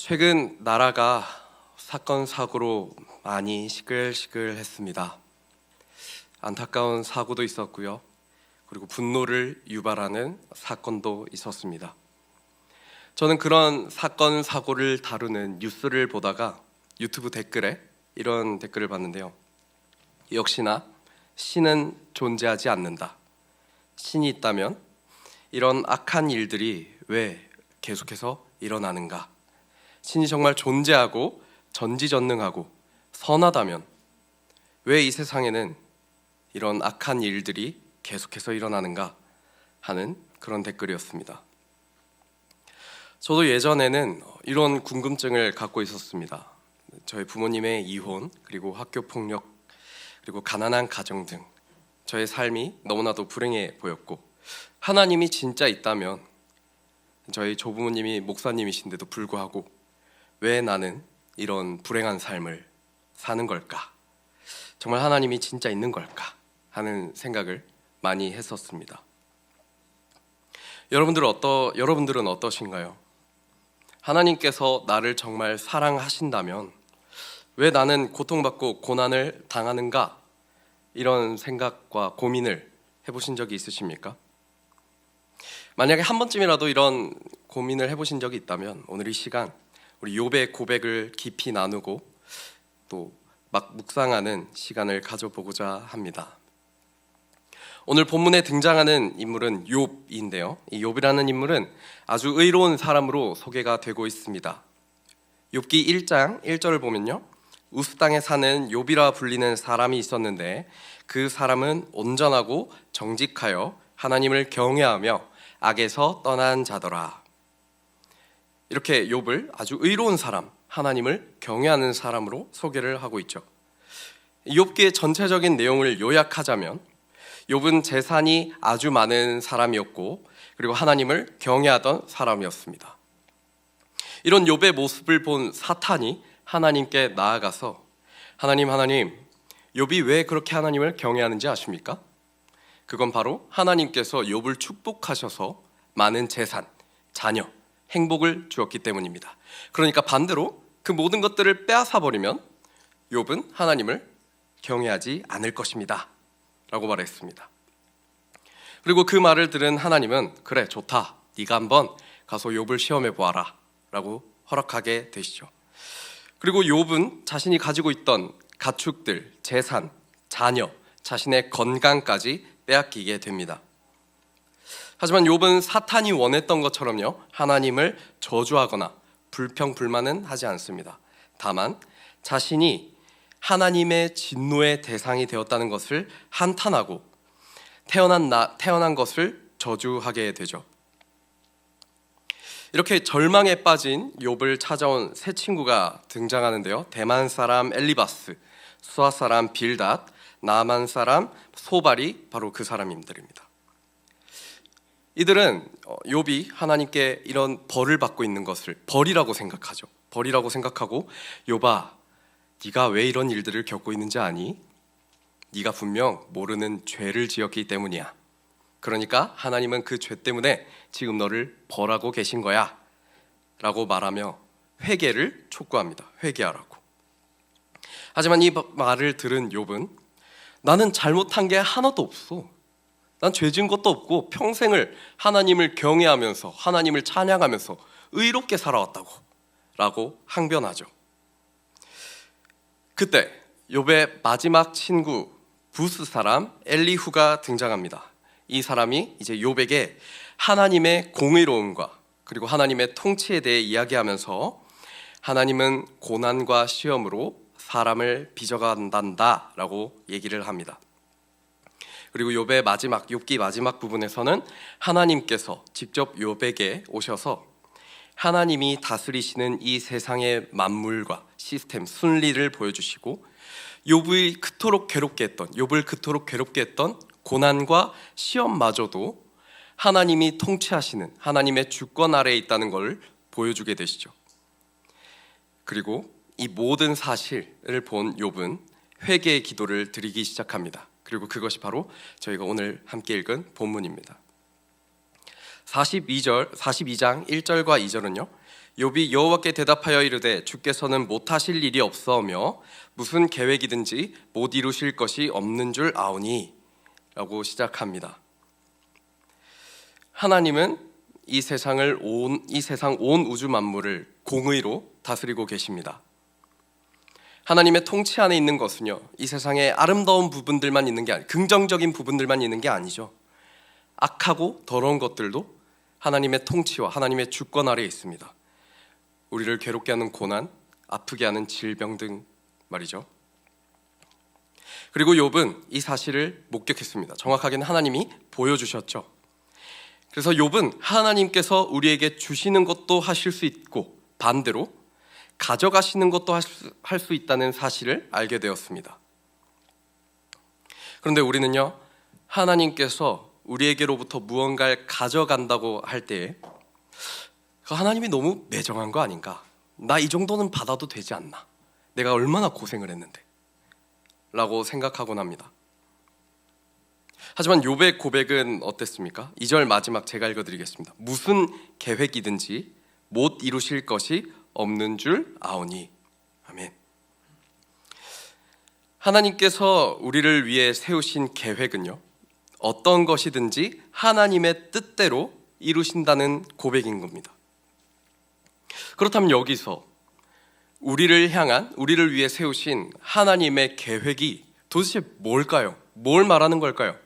최근 나라가 사건 사고로 많이 시끌시끌했습니다. 안타까운 사고도 있었고요. 그리고 분노를 유발하는 사건도 있었습니다. 저는 그런 사건 사고를 다루는 뉴스를 보다가 유튜브 댓글에 이런 댓글을 봤는데요. 역시나 신은 존재하지 않는다. 신이 있다면 이런 악한 일들이 왜 계속해서 일어나는가? 신이 정말 존재하고 전지전능하고 선하다면 왜 이 세상에는 이런 악한 일들이 계속해서 일어나는가 하는 그런 댓글이었습니다. 저도 예전에는 이런 궁금증을 갖고 있었습니다. 저희 부모님의 이혼, 그리고 학교 폭력, 그리고 가난한 가정 등 저의 삶이 너무나도 불행해 보였고, 하나님이 진짜 있다면 저희 조부모님이 목사님이신데도 불구하고 왜 나는 이런 불행한 삶을 사는 걸까? 정말 하나님이 진짜 있는 걸까? 하는 생각을 많이 했었습니다. 여러분들은 어떠신가요? 하나님께서 나를 정말 사랑하신다면 왜 나는 고통받고 고난을 당하는가? 이런 생각과 고민을 해보신 적이 있으십니까? 만약에 한 번쯤이라도 이런 고민을 해보신 적이 있다면 오늘 이 시간 우리 욥의 고백을 깊이 나누고 또 막 묵상하는 시간을 가져보고자 합니다. 오늘 본문에 등장하는 인물은 욥인데요. 이 욥이라는 인물은 아주 의로운 사람으로 소개가 되고 있습니다. 욥기 1장 1절을 보면요, 우스 땅에 사는 욥이라 불리는 사람이 있었는데 그 사람은 온전하고 정직하여 하나님을 경외하며 악에서 떠난 자더라. 이렇게 욥을 아주 의로운 사람, 하나님을 경외하는 사람으로 소개를 하고 있죠. 욥기의 전체적인 내용을 요약하자면 욥은 재산이 아주 많은 사람이었고 그리고 하나님을 경외하던 사람이었습니다. 이런 욥의 모습을 본 사탄이 하나님께 나아가서 하나님, 욥이 왜 그렇게 하나님을 경외하는지 아십니까? 그건 바로 하나님께서 욥을 축복하셔서 많은 재산, 자녀, 행복을 주었기 때문입니다. 그러니까 반대로 그 모든 것들을 빼앗아버리면 욥은 하나님을 경외하지 않을 것입니다 라고 말했습니다. 그리고 그 말을 들은 하나님은 그래 좋다, 네가 한번 가서 욥을 시험해 보아라 라고 허락하게 되시죠. 그리고 욥은 자신이 가지고 있던 가축들, 재산, 자녀, 자신의 건강까지 빼앗기게 됩니다. 하지만 욥은 사탄이 원했던 것처럼요, 하나님을 저주하거나 불평불만은 하지 않습니다. 다만 자신이 하나님의 진노의 대상이 되었다는 것을 한탄하고 태어난 것을 저주하게 되죠. 이렇게 절망에 빠진 욥을 찾아온 세 친구가 등장하는데요. 대만 사람 엘리바스, 수아 사람 빌닷, 나만 사람 소발이 바로 그 사람들입니다. 이들은 욥이 하나님께 이런 벌을 받고 있는 것을 벌이라고 생각하죠. 벌이라고 생각하고 욥아, 네가 왜 이런 일들을 겪고 있는지 아니? 네가 분명 모르는 죄를 지었기 때문이야. 그러니까 하나님은 그 죄 때문에 지금 너를 벌하고 계신 거야 라고 말하며 회개를 촉구합니다. 회개하라고. 하지만 이 말을 들은 욥은 나는 잘못한 게 하나도 없어. 난 죄 지은 것도 없고 평생을 하나님을 경외하면서 하나님을 찬양하면서 의롭게 살아왔다고 라고 항변하죠. 그때 욥의 마지막 친구 부스 사람 엘리후가 등장합니다. 이 사람이 이제 욥에게 하나님의 공의로움과 그리고 하나님의 통치에 대해 이야기하면서 하나님은 고난과 시험으로 사람을 빚어간단다 라고 얘기를 합니다. 그리고 욥기 마지막 부분에서는 하나님께서 직접 욥에게 오셔서 하나님이 다스리시는 이 세상의 만물과 시스템, 순리를 보여주시고 욥을 그토록 괴롭게 했던 고난과 시험마저도 하나님이 통치하시는 하나님의 주권 아래에 있다는 걸 보여주게 되시죠. 그리고 이 모든 사실을 본 욥은 회개의 기도를 드리기 시작합니다. 그리고 그것이 바로 저희가 오늘 함께 읽은 본문입니다. 42장 1절과 2절은요. 욥이 여호와께 대답하여 이르되 주께서는 못하실 일이 없어하며 무슨 계획이든지 못 이루실 것이 없는 줄 아오니 라고 시작합니다. 하나님은 이 세상 온 우주 만물을 공의로 다스리고 계십니다. 하나님의 통치 안에 있는 것은요, 이 세상에 아름다운 부분들만 있는 게 아니고 긍정적인 부분들만 있는 게 아니죠. 악하고 더러운 것들도 하나님의 통치와 하나님의 주권 아래에 있습니다. 우리를 괴롭게 하는 고난, 아프게 하는 질병 등 말이죠. 그리고 욥은 이 사실을 목격했습니다. 정확하게는 하나님이 보여주셨죠. 그래서 욥은 하나님께서 우리에게 주시는 것도 하실 수 있고 반대로 가져가시는 것도 할 수 있다는 사실을 알게 되었습니다. 그런데 우리는요, 하나님께서 우리에게로부터 무언가를 가져간다고 할 때에 하나님이 너무 매정한 거 아닌가? 나 이 정도는 받아도 되지 않나? 내가 얼마나 고생을 했는데 라고 생각하곤 합니다. 하지만 욥의 고백은 어땠습니까? 2절 마지막 제가 읽어드리겠습니다. 무슨 계획이든지 못 이루실 것이 없는 줄 아오니. 아멘. 하나님께서 우리를 위해 세우신 계획은요, 어떤 것이든지 하나님의 뜻대로 이루신다는 고백인 겁니다. 그렇다면 여기서 우리를 위해 세우신 하나님의 계획이 도대체 뭘까요? 뭘 말하는 걸까요?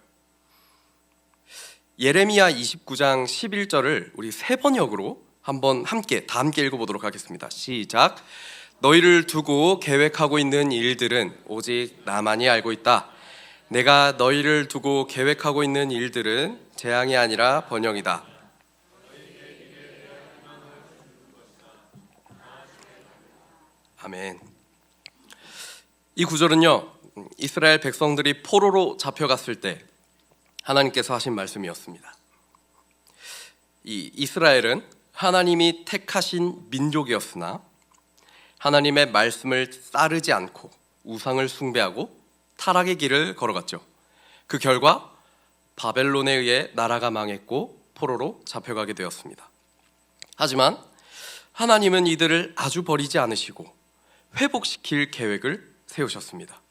예레미야 29장 11절을 우리 세 번역으로 다 함께 읽어보도록 하겠습니다. 시작. 너희를 두고 계획하고 있는 일들은 오직 나만이 알고 있다. 내가 너희를 두고 계획하고 있는 일들은 재앙이 아니라 번영이다. 아멘. 이 구절은요, 이스라엘 백성들이 포로로 잡혀갔을 때 하나님께서 하신 말씀이었습니다. 이 이스라엘은 하나님이 택하신 민족이었으나 하나님의 말씀을 따르지 않고 우상을 숭배하고 타락의 길을 걸어갔죠. 그 결과 바벨론에 의해 나라가 망했고 포로로 잡혀가게 되었습니다. 하지만 하나님은 이들을 아주 버리지 않으시고 회복시킬 계획을 세우셨습니다.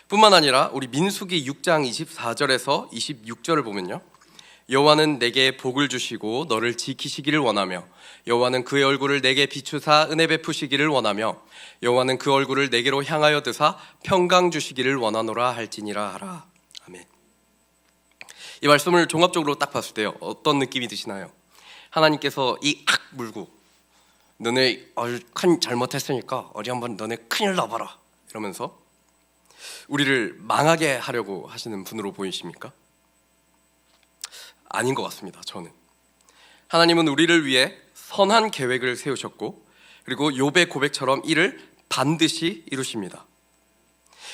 뿐만 아니라 우리 민수기 6장 24절에서 26절을 보면요, 여호와는 내게 복을 주시고 너를 지키시기를 원하며 여호와는 그의 얼굴을 내게 비추사 은혜 베푸시기를 원하며 여호와는 그 얼굴을 내게로 향하여 드사 평강 주시기를 원하노라 할지니라 하라. 아멘. 이 말씀을 종합적으로 딱 봤을 때요, 어떤 느낌이 드시나요? 하나님께서 이 악 물고 너네 큰 잘못했으니까 어디 한번 너네 큰일 나봐라 이러면서 우리를 망하게 하려고 하시는 분으로 보이십니까? 아닌 것 같습니다. 저는 하나님은 우리를 위해 선한 계획을 세우셨고 그리고 욥의 고백처럼 이를 반드시 이루십니다.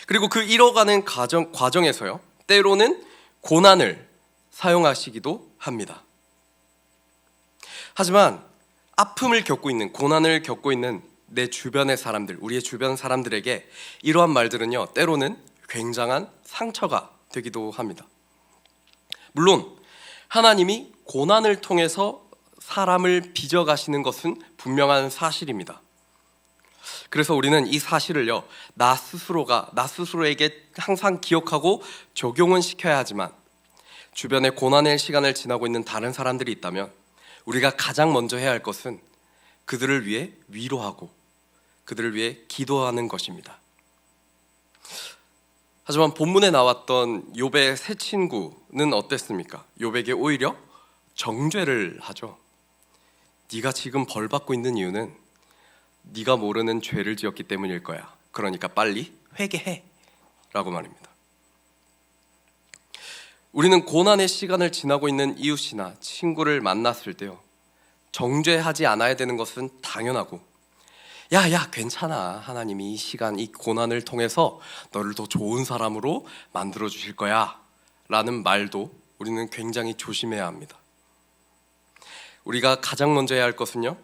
그리고 그 이뤄가는 과정에서요, 때로는 고난을 사용하시기도 합니다. 하지만 아픔을 겪고 있는, 고난을 겪고 있는 내 주변의 사람들, 우리의 주변 사람들에게 이러한 말들은요, 때로는 굉장한 상처가 되기도 합니다. 물론 하나님이 고난을 통해서 사람을 빚어가시는 것은 분명한 사실입니다. 그래서 우리는 이 사실을요, 나 스스로에게 항상 기억하고 적용은 시켜야 하지만 주변에 고난의 시간을 지나고 있는 다른 사람들이 있다면 우리가 가장 먼저 해야 할 것은 그들을 위해 위로하고 그들을 위해 기도하는 것입니다. 하지만 본문에 나왔던 욥의 세 친구는 어땠습니까? 욥에게 오히려 정죄를 하죠. 네가 지금 벌 받고 있는 이유는 네가 모르는 죄를 지었기 때문일 거야. 그러니까 빨리 회개해 라고 말입니다. 우리는 고난의 시간을 지나고 있는 이웃이나 친구를 만났을 때요, 정죄하지 않아야 되는 것은 당연하고, 야 괜찮아, 하나님이 이 시간, 이 고난을 통해서 너를 더 좋은 사람으로 만들어 주실 거야 라는 말도 우리는 굉장히 조심해야 합니다. 우리가 가장 먼저 해야 할 것은요,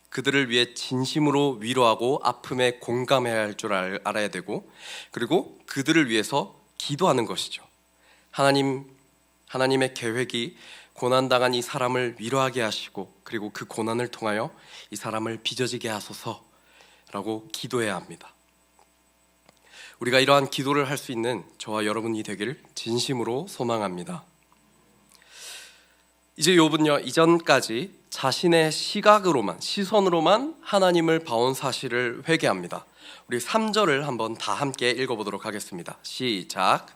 그들을 위해 진심으로 위로하고 아픔에 공감해야 할 줄 알아야 되고, 그리고 그들을 위해서 기도하는 것이죠. 하나님의 계획이 고난당한 이 사람을 위로하게 하시고 그리고 그 고난을 통하여 이 사람을 빚어지게 하소서라고 기도해야 합니다. 우리가 이러한 기도를 할 수 있는 저와 여러분이 되기를 진심으로 소망합니다. 이제 욥은요, 이전까지 자신의 시선으로만 하나님을 봐온 사실을 회개합니다. 우리 3절을 한번 다 함께 읽어보도록 하겠습니다. 시작.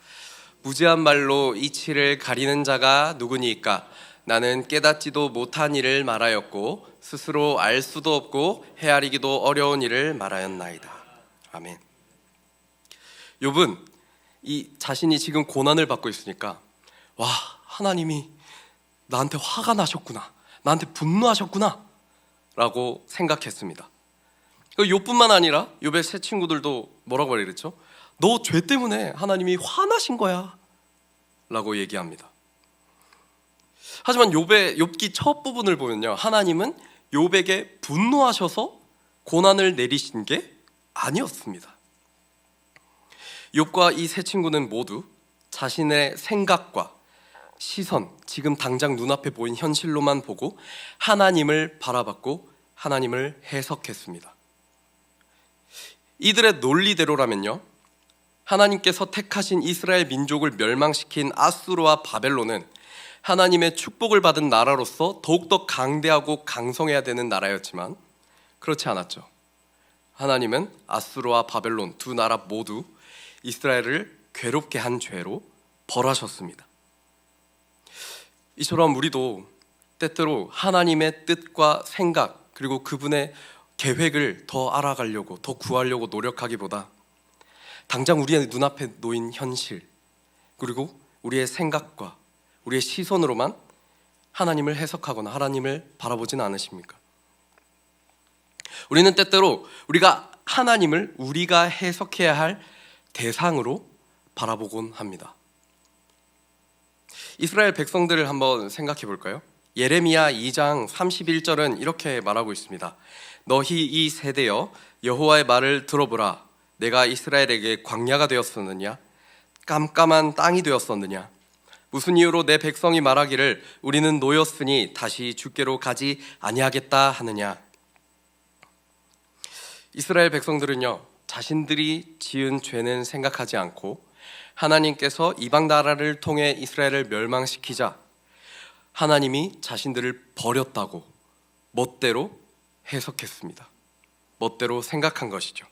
무지한 말로 이치를 가리는 자가 누구니까? 나는 깨닫지도 못한 일을 말하였고 스스로 알 수도 없고 헤아리기도 어려운 일을 말하였나이다. 아멘. 욥은 이 자신이 지금 고난을 받고 있으니까 와, 하나님이 나한테 화가 나셨구나, 나한테 분노하셨구나 라고 생각했습니다. 욥뿐만 아니라 욥의 세 친구들도 뭐라고 그랬죠? 너 죄 때문에 하나님이 화나신 거야 라고 얘기합니다. 하지만 욥기 첫 부분을 보면요, 하나님은 욥에게 분노하셔서 고난을 내리신 게 아니었습니다. 욥과 이 세 친구는 모두 자신의 생각과 시선, 지금 당장 눈앞에 보인 현실로만 보고 하나님을 바라봤고 하나님을 해석했습니다. 이들의 논리대로라면요, 하나님께서 택하신 이스라엘 민족을 멸망시킨 아수르와 바벨론은 하나님의 축복을 받은 나라로서 더욱더 강대하고 강성해야 되는 나라였지만 그렇지 않았죠. 하나님은 아수르와 바벨론 두 나라 모두 이스라엘을 괴롭게 한 죄로 벌하셨습니다. 이처럼 우리도 때때로 하나님의 뜻과 생각 그리고 그분의 계획을 더 알아가려고, 더 구하려고 노력하기보다 당장 우리의 눈앞에 놓인 현실 그리고 우리의 생각과 우리의 시선으로만 하나님을 해석하거나 하나님을 바라보진 않으십니까? 우리는 때때로 우리가 하나님을 우리가 해석해야 할 대상으로 바라보곤 합니다. 이스라엘 백성들을 한번 생각해 볼까요? 예레미야 2장 31절은 이렇게 말하고 있습니다. 너희 이 세대여 여호와의 말을 들어보라. 내가 이스라엘에게 광야가 되었었느냐? 깜깜한 땅이 되었었느냐? 무슨 이유로 내 백성이 말하기를 우리는 노였으니 다시 주께로 가지 아니하겠다 하느냐? 이스라엘 백성들은요, 자신들이 지은 죄는 생각하지 않고 하나님께서 이방 나라를 통해 이스라엘을 멸망시키자 하나님이 자신들을 버렸다고 멋대로 해석했습니다. 멋대로 생각한 것이죠.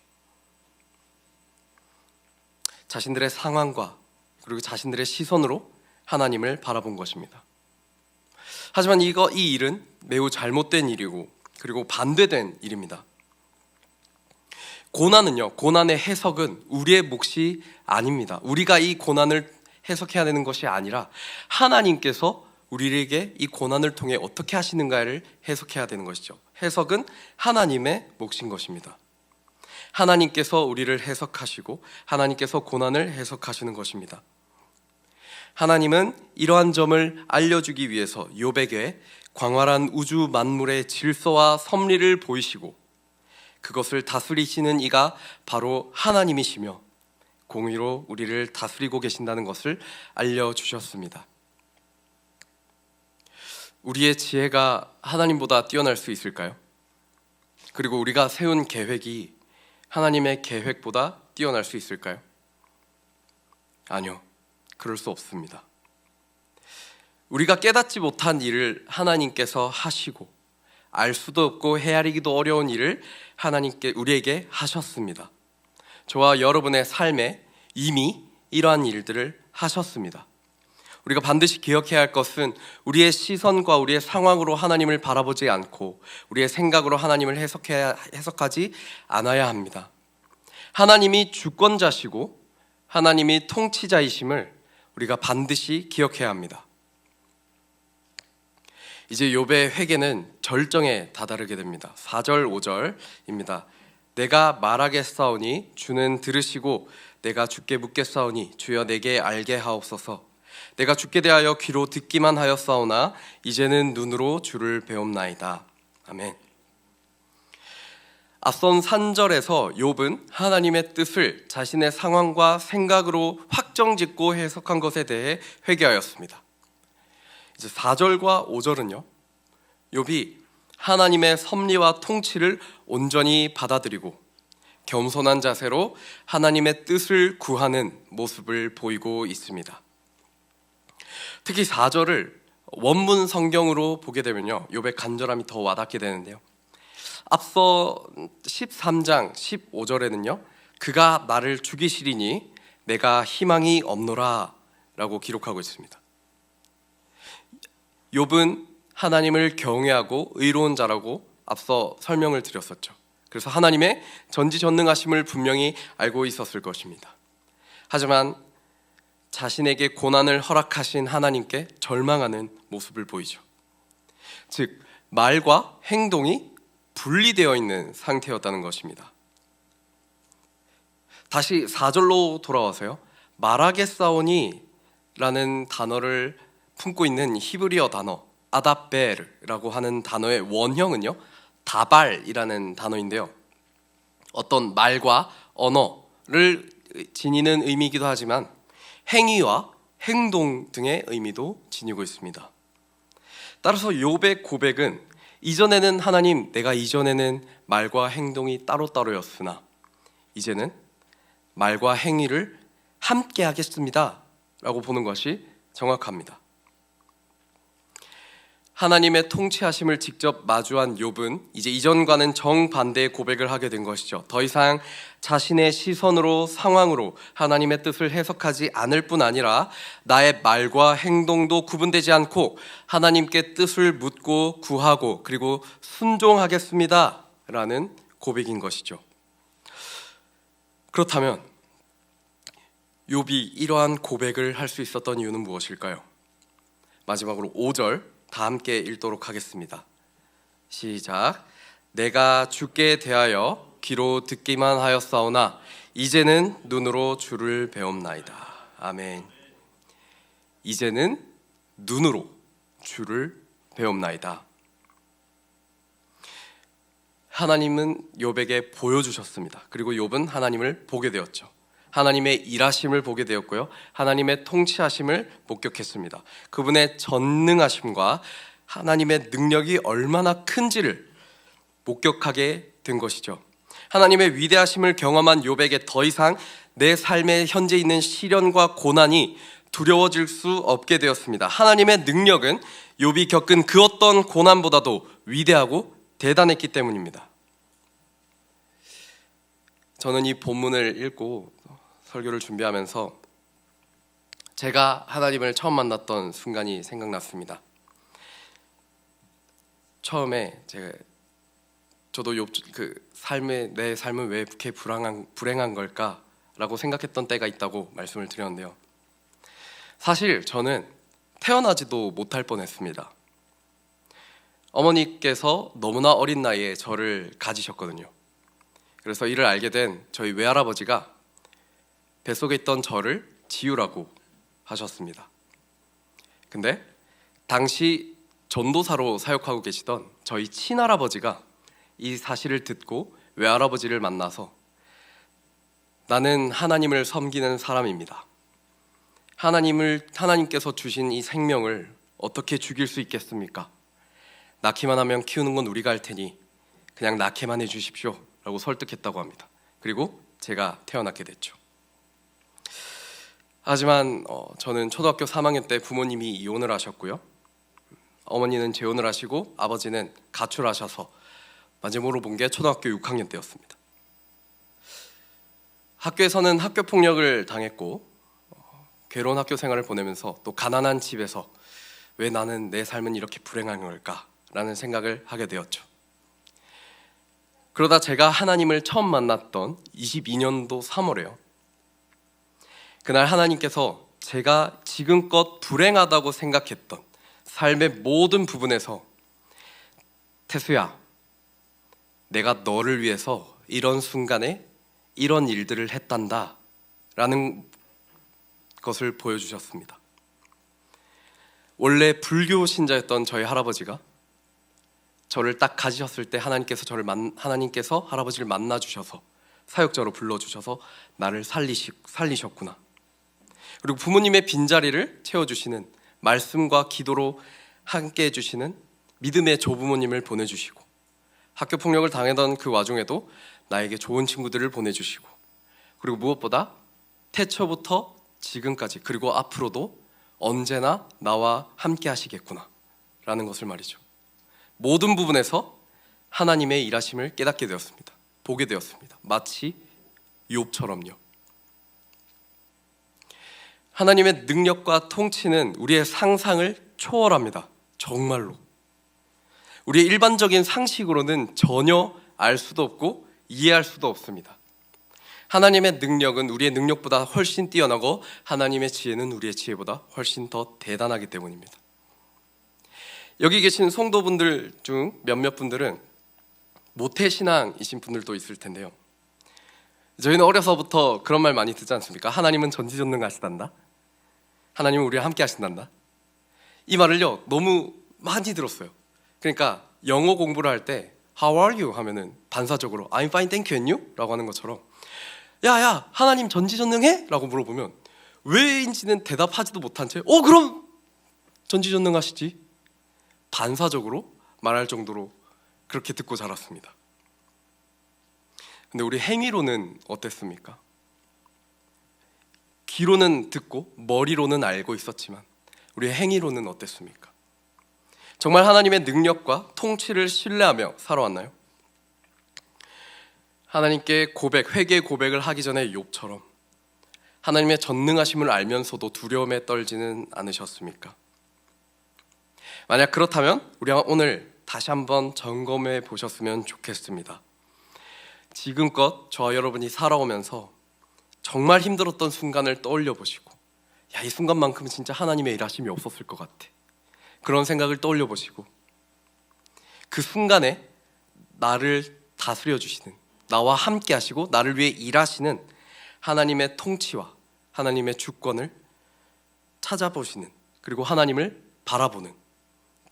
자신들의 상황과 그리고 자신들의 시선으로 하나님을 바라본 것입니다. 하지만 이 일은 매우 잘못된 일이고 그리고 반대된 일입니다. 고난의 해석은 우리의 몫이 아닙니다. 우리가 이 고난을 해석해야 되는 것이 아니라 하나님께서 우리에게 이 고난을 통해 어떻게 하시는가를 해석해야 되는 것이죠. 해석은 하나님의 몫인 것입니다. 하나님께서 우리를 해석하시고 하나님께서 고난을 해석하시는 것입니다. 하나님은 이러한 점을 알려주기 위해서 욥에게 광활한 우주 만물의 질서와 섭리를 보이시고 그것을 다스리시는 이가 바로 하나님이시며 공의로 우리를 다스리고 계신다는 것을 알려주셨습니다. 우리의 지혜가 하나님보다 뛰어날 수 있을까요? 그리고 우리가 세운 계획이 하나님의 계획보다 뛰어날 수 있을까요? 아니요, 그럴 수 없습니다. 우리가 깨닫지 못한 일을 하나님께서 하시고 알 수도 없고 헤아리기도 어려운 일을 하나님께 우리에게 하셨습니다. 저와 여러분의 삶에 이미 이러한 일들을 하셨습니다. 우리가 반드시 기억해야 할 것은 우리의 시선과 우리의 상황으로 하나님을 바라보지 않고 우리의 생각으로 하나님을 해석하지 않아야 합니다. 하나님이 주권자시고 하나님이 통치자이심을 우리가 반드시 기억해야 합니다. 이제 욥의 회개는 절정에 다다르게 됩니다. 4절 5절입니다. 내가 말하겠사오니 주는 들으시고 내가 주께 묻겠사오니 주여 내게 알게 하옵소서. 내가 주께 대하여 귀로 듣기만 하였사오나 이제는 눈으로 주를 배움나이다. 아멘. 앞선 3절에서 욥은 하나님의 뜻을 자신의 상황과 생각으로 확정짓고 해석한 것에 대해 회개하였습니다. 이제 4절과 5절은요, 욥이 하나님의 섭리와 통치를 온전히 받아들이고 겸손한 자세로 하나님의 뜻을 구하는 모습을 보이고 있습니다. 특히 4절을 원문 성경으로 보게 되면요, 욥의 간절함이 더 와닿게 되는데요, 앞서 13장 15절에는요 그가 나를 죽이시리니 내가 희망이 없노라 라고 기록하고 있습니다. 욥은 하나님을 경외하고 의로운 자라고 앞서 설명을 드렸었죠. 그래서 하나님의 전지전능하심을 분명히 알고 있었을 것입니다. 하지만 자신에게 고난을 허락하신 하나님께 절망하는 모습을 보이죠. 즉 말과 행동이 분리되어 있는 상태였다는 것입니다. 다시 4절로 돌아와서요, 말하겠사오니 라는 단어를 품고 있는 히브리어 단어 아다벨이라고 하는 단어의 원형은요 다발이라는 단어인데요, 어떤 말과 언어를 지니는 의미이기도 하지만 행위와 행동 등의 의미도 지니고 있습니다. 따라서 욥의 고백은 이전에는 하나님, 내가 이전에는 말과 행동이 따로따로였으나 이제는 말과 행위를 함께 하겠습니다 라고 보는 것이 정확합니다. 하나님의 통치하심을 직접 마주한 욥은 이제 이전과는 정반대의 고백을 하게 된 것이죠. 더 이상 자신의 시선으로 상황으로 하나님의 뜻을 해석하지 않을 뿐 아니라 나의 말과 행동도 구분되지 않고 하나님께 뜻을 묻고 구하고 그리고 순종하겠습니다 라는 고백인 것이죠. 그렇다면 욥이 이러한 고백을 할 수 있었던 이유는 무엇일까요? 마지막으로 5절 다 함께 읽도록 하겠습니다. 시작. 내가 주께 대하여 귀로 듣기만 하였사오나 이제는 눈으로 주를 배움나이다. 아멘. 이제는 눈으로 주를 배움나이다. 하나님은 욥에게 보여주셨습니다. 그리고 욥은 하나님을 보게 되었죠. 하나님의 일하심을 보게 되었고요, 하나님의 통치하심을 목격했습니다. 그분의 전능하심과 하나님의 능력이 얼마나 큰지를 목격하게 된 것이죠. 하나님의 위대하심을 경험한 욥에게 더 이상 내 삶에 현재 있는 시련과 고난이 두려워질 수 없게 되었습니다. 하나님의 능력은 욥이 겪은 그 어떤 고난보다도 위대하고 대단했기 때문입니다. 저는 이 본문을 읽고 설교를 준비하면서 제가 하나님을 처음 만났던 순간이 생각났습니다. 처음에 저도 내 삶은 왜 이렇게 불행한 걸까라고 생각했던 때가 있다고 말씀을 드렸는데요, 사실 저는 태어나지도 못할 뻔했습니다. 어머니께서 너무나 어린 나이에 저를 가지셨거든요. 그래서 이를 알게 된 저희 외할아버지가 뱃속에 있던 저를 지우라고 하셨습니다. 근데 당시 전도사로 사역하고 계시던 저희 친할아버지가 이 사실을 듣고 외할아버지를 만나서 나는 하나님을 섬기는 사람입니다. 하나님께서 주신 이 생명을 어떻게 죽일 수 있겠습니까? 낳기만 하면 키우는 건 우리가 할 테니 그냥 낳게만 해주십시오 라고 설득했다고 합니다. 그리고 제가 태어나게 됐죠. 하지만 저는 초등학교 3학년 때 부모님이 이혼을 하셨고요, 어머니는 재혼을 하시고 아버지는 가출하셔서 마지막으로 본 게 초등학교 6학년 때였습니다. 학교에서는 학교 폭력을 당했고 괴로운 학교 생활을 보내면서 또 가난한 집에서 왜 나는 내 삶은 이렇게 불행한 걸까라는 생각을 하게 되었죠. 그러다 제가 하나님을 처음 만났던 22년도 3월에요, 그날 하나님께서 제가 지금껏 불행하다고 생각했던 삶의 모든 부분에서 태수야, 내가 너를 위해서 이런 순간에 이런 일들을 했단다 라는 것을 보여주셨습니다. 원래 불교 신자였던 저희 할아버지가 저를 딱 가지셨을 때 하나님께서 할아버지를 만나주셔서 사역자로 불러주셔서 나를 살리셨구나. 그리고 부모님의 빈자리를 채워주시는 말씀과 기도로 함께 해주시는 믿음의 조부모님을 보내주시고, 학교 폭력을 당하던 그 와중에도 나에게 좋은 친구들을 보내주시고, 그리고 무엇보다 태초부터 지금까지 그리고 앞으로도 언제나 나와 함께 하시겠구나 라는 것을 말이죠. 모든 부분에서 하나님의 일하심을 깨닫게 되었습니다. 보게 되었습니다. 마치 욥처럼요. 하나님의 능력과 통치는 우리의 상상을 초월합니다. 정말로 우리의 일반적인 상식으로는 전혀 알 수도 없고 이해할 수도 없습니다. 하나님의 능력은 우리의 능력보다 훨씬 뛰어나고 하나님의 지혜는 우리의 지혜보다 훨씬 더 대단하기 때문입니다. 여기 계신 성도분들 중 몇몇 분들은 모태신앙이신 분들도 있을 텐데요. 저희는 어려서부터 그런 말 많이 듣지 않습니까? 하나님은 전지전능하시단다. 하나님은 우리와 함께 하신단다. 이 말을요 너무 많이 들었어요. 그러니까 영어 공부를 할 때 How are you? 하면은 반사적으로 I'm fine, thank you, and you? 라고 하는 것처럼 야야 하나님 전지전능해? 라고 물어보면 왜인지는 대답하지도 못한 채 그럼 전지전능하시지? 반사적으로 말할 정도로 그렇게 듣고 자랐습니다. 근데 우리 행위로는 어땠습니까? 귀로는 듣고 머리로는 알고 있었지만 우리의 행위로는 어땠습니까? 정말 하나님의 능력과 통치를 신뢰하며 살아왔나요? 하나님께 회개 고백을 하기 전에 욥처럼 하나님의 전능하심을 알면서도 두려움에 떨지는 않으셨습니까? 만약 그렇다면 우리가 오늘 다시 한번 점검해 보셨으면 좋겠습니다. 지금껏 저와 여러분이 살아오면서 정말 힘들었던 순간을 떠올려 보시고 이 순간만큼은 진짜 하나님의 일하심이 없었을 것 같아, 그런 생각을 떠올려 보시고 그 순간에 나를 다스려 주시는, 나와 함께 하시고 나를 위해 일하시는 하나님의 통치와 하나님의 주권을 찾아보시는, 그리고 하나님을 바라보는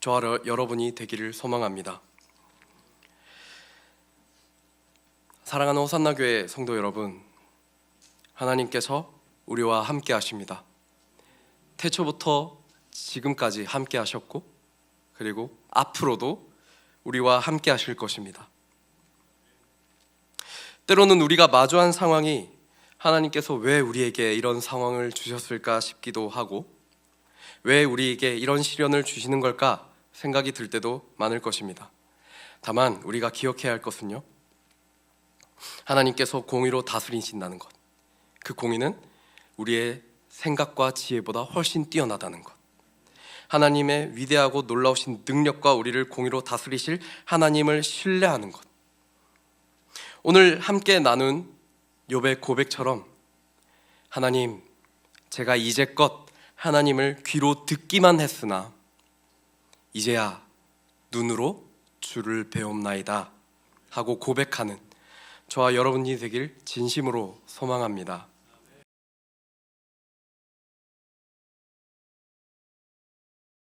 저와 여러분이 되기를 소망합니다. 사랑하는 호산나 교회 성도 여러분, 하나님께서 우리와 함께 하십니다. 태초부터 지금까지 함께 하셨고 그리고 앞으로도 우리와 함께 하실 것입니다. 때로는 우리가 마주한 상황이 하나님께서 왜 우리에게 이런 상황을 주셨을까 싶기도 하고 왜 우리에게 이런 시련을 주시는 걸까 생각이 들 때도 많을 것입니다. 다만 우리가 기억해야 할 것은요, 하나님께서 공의로 다스리신다는 것, 그 공의는 우리의 생각과 지혜보다 훨씬 뛰어나다는 것, 하나님의 위대하고 놀라우신 능력과 우리를 공의로 다스리실 하나님을 신뢰하는 것, 오늘 함께 나눈 욥의 고백처럼 하나님, 제가 이제껏 하나님을 귀로 듣기만 했으나 이제야 눈으로 주를 배움나이다 하고 고백하는 저와 여러분이 되길 진심으로 소망합니다.